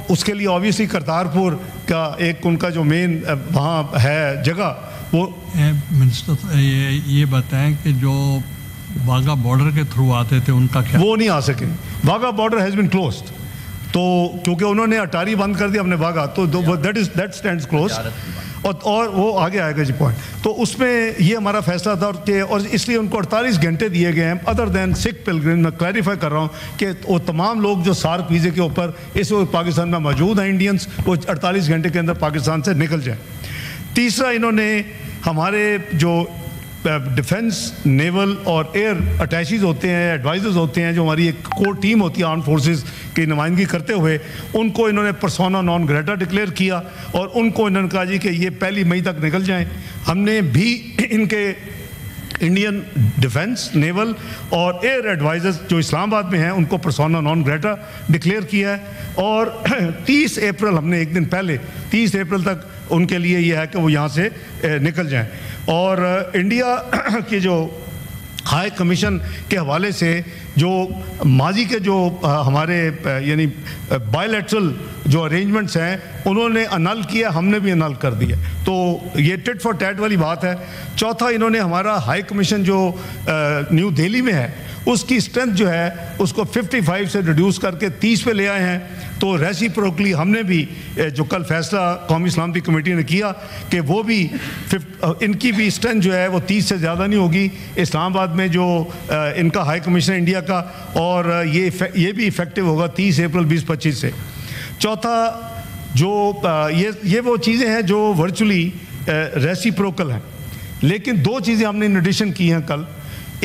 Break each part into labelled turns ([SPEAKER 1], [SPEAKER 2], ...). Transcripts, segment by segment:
[SPEAKER 1] उसके लिए ऑब्वियसली करतारपुर का एक उनका जो मेन वहाँ है जगह, वो
[SPEAKER 2] मिनिस्टर ये बताएं कि जो वाघा बॉर्डर के थ्रू आते थे उनका क्या?
[SPEAKER 1] वो नहीं आ सके। Wagah border has been closed, तो क्योंकि उन्होंने अटारी बंद कर दिया हमने वाघा, तो दैट स्टैंड्स क्लोज। और वो आगे आएगा जी पॉइंट। तो उसमें ये हमारा फैसला था और इसलिए उनको 48 घंटे दिए गए हैं। अदर दैन सिख पिलग्रिम, मैं क्लैरिफाई कर रहा हूँ कि वो तमाम लोग जो सार्क वीज़े के ऊपर इस वक्त पाकिस्तान में मौजूद हैं इंडियंस, वो 48 घंटे के अंदर पाकिस्तान से निकल जाए। तीसरा, इन्होंने हमारे जो डिफेंस, नेवल और एयर अटैचीज़ होते हैं, एडवाइज़र्स होते हैं, जो हमारी एक कोर टीम होती है आर्म फोर्सेस की नुमाइंदगी करते हुए, उनको इन्होंने पर्सोना नॉन ग्रेटा डिक्लेयर किया और उनको इन्होंने कहा जी कि ये 1 मई तक निकल जाएं। हमने भी इनके इंडियन डिफेंस, नेवल और एयर एडवाइज़र्स जो इस्लामाबाद में हैं उनको पर्सोना नॉन ग्रेटा डिक्लेयर किया है। और 30 अप्रैल, हमने एक दिन पहले 30 अप्रैल तक उनके लिए ये है कि वो यहाँ से निकल जाएं। और इंडिया की जो हाई कमीशन के हवाले से जो माजी के जो हमारे यानी बायलैटरल जो अरेंजमेंट्स हैं उन्होंने अनल किया, हमने भी अनल कर दिया, तो ये टिट फॉर टैट वाली बात है। चौथा, इन्होंने हमारा हाई कमीशन जो न्यू दिल्ली में है उसकी स्ट्रेंथ जो है उसको 55 से रिड्यूस करके 30 पे ले आए हैं। तो रेसिप्रोकली हमने भी जो कल फैसला कौमी सलामती कमेटी ने किया कि वो भी इनकी भी स्ट्रेंथ जो है वो 30 से ज़्यादा नहीं होगी। इस्लामाबाद में जो इनका हाई कमीशन इंडिया का, और ये भी इफ़ेक्टिव होगा 30 अप्रैल 2025 से। चौथा, जो ये वो चीज़ें हैं जो वर्चुअली रेसिप्रोकल हैं, लेकिन 2 चीज़ें हमने इन एडिशन की हैं कल।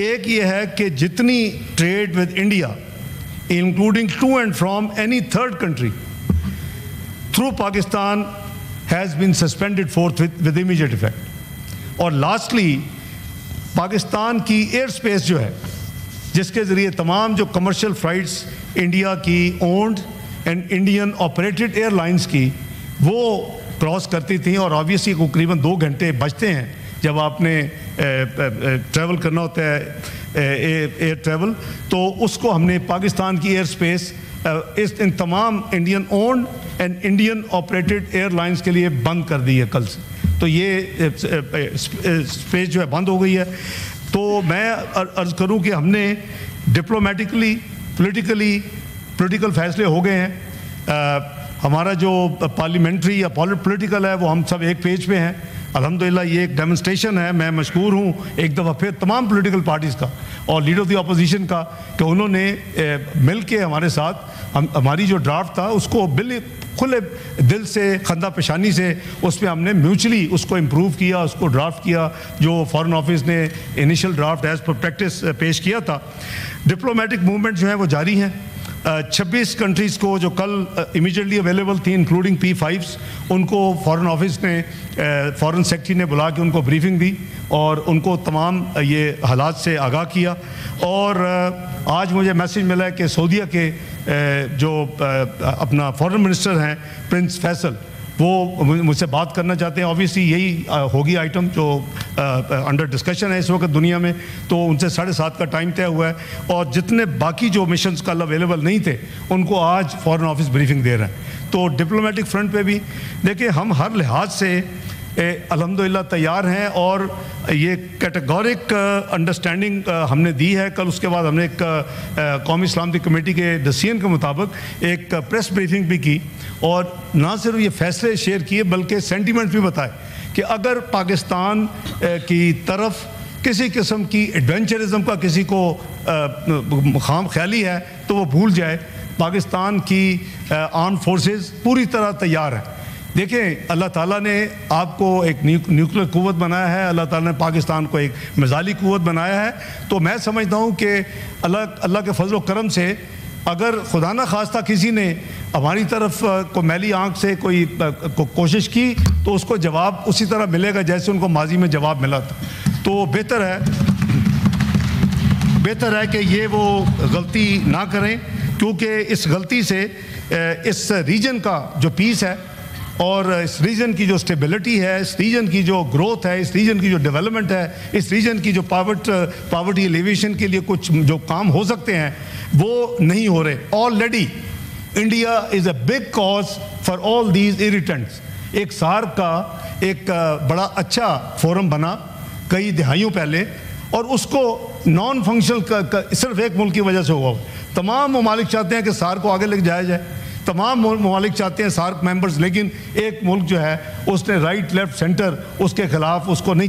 [SPEAKER 1] एक ये है कि जितनी trade with India including to and from any third country through Pakistan has been suspended forth with immediate effect. और लास्टली, पाकिस्तान की एयर स्पेस जो है जिसके ज़रिए तमाम जो कमर्शियल फ़्लाइट्स इंडिया की owned and Indian operated airlines की वो क्रॉस करती थी, और ऑब्वियसली तकरीबन 2 घंटे बचते हैं जब आपने ट्रैवल करना होता है एयर ट्रैवल, तो उसको हमने पाकिस्तान की एयर स्पेस इन तमाम Indian owned and Indian operated airlines के लिए बंद कर दी है कल से। तो ये स्पेस जो है बंद हो गई है। तो मैं अर्ज़ करूं कि हमने डिप्लोमेटिकली पॉलिटिकल फैसले हो गए हैं। हमारा जो पार्लियामेंट्री या पॉलिटिकल है वो हम सब एक पेज पे हैं। अल्हम्दुलिल्लाह ये एक डेमोन्स्ट्रेशन है। मैं मशकूर हूँ एक दफ़ा फिर तमाम पॉलिटिकल पार्टीज़ का और लीडर ऑफ द अपोजिशन का कि उन्होंने मिल के हमारे साथ हमारी जो ड्राफ्ट था उसको खुले दिल से, खंदा पेशानी से उस पर हमने म्यूचुअली उसको इम्प्रूव किया, उसको ड्राफ्ट किया जो फॉरेन ऑफिस ने initial draft as per practice पेश किया था। डिप्लोमेटिक मूवमेंट जो है वो जारी हैं। 26 कंट्रीज़ को जो कल इमीडिएटली अवेलेबल थी इंक्लूडिंग P5s, उनको फॉरेन ऑफिस ने फॉरेन सेक्रेटरी ने बुला के उनको ब्रीफिंग दी और उनको तमाम ये हालात से आगाह किया। और आज मुझे मैसेज मिला है कि सऊदीया के जो अपना फॉरेन मिनिस्टर हैं प्रिंस फैसल, वो मुझसे बात करना चाहते हैं। ऑब्वियसली यही होगी आइटम जो अंडर डिस्कशन है इस वक्त दुनिया में, तो उनसे 7:30 का टाइम तय हुआ है। और जितने बाकी जो मिशंस कल अवेलेबल नहीं थे उनको आज फॉरेन ऑफिस ब्रीफिंग दे रहे हैं। तो डिप्लोमेटिक फ्रंट पे भी देखिए हम हर लिहाज से अल्हम्दुलिल्लाह तैयार हैं और ये कैटेगोरिक अंडरस्टैंडिंग हमने दी है। कल उसके बाद हमने एक कौमी सलामती कमेटी के डिसीजन के मुताबिक एक प्रेस ब्रीफिंग भी की और ना सिर्फ ये फैसले शेयर किए बल्कि सेंटिमेंट भी बताए कि अगर पाकिस्तान की तरफ किसी किस्म की एडवेंचरिज्म का किसी को खाम ख्याली है तो वो भूल जाए। पाकिस्तान की आर्म फोर्सेस पूरी तरह तैयार है। देखिए अल्लाह ताला ने आपको एक न्यूक्लियर कुव्वत बनाया है, अल्लाह ताला ने पाकिस्तान को एक मिसाइली कुव्वत बनाया है। तो मैं समझता हूँ कि अल्लाह के फजल व करम से अगर खुदा न खास्ता किसी ने हमारी तरफ को मैली आंख से कोई कोशिश की तो उसको जवाब उसी तरह मिलेगा जैसे उनको माजी में जवाब मिला था। तो बेहतर है कि ये वो गलती ना करें, क्योंकि इस गलती से इस रीजन का जो पीस है और इस रीजन की जो स्टेबिलिटी है, इस रीजन की जो ग्रोथ है, इस रीजन की जो डेवलपमेंट है, इस रीजन की जो पावर्टी एलिवेशन के लिए कुछ जो काम हो सकते हैं वो नहीं हो रहे। Already India is a big cause for all these irritants. एक सार्क का एक बड़ा अच्छा फोरम बना कई दिहाइयों पहले, और उसको नॉन फंक्शनल सिर्फ एक मुल्क की वजह से हुआ। तमाम ममालिक चाहते हैं कि सार्क को आगे लेके जाया जाए, तमाम ममालिक चाहते हैं सार्क मेंबर्स, लेकिन एक मुल्क जो है उसने राइट लेफ्ट सेंटर उसके खिलाफ उसको नहीं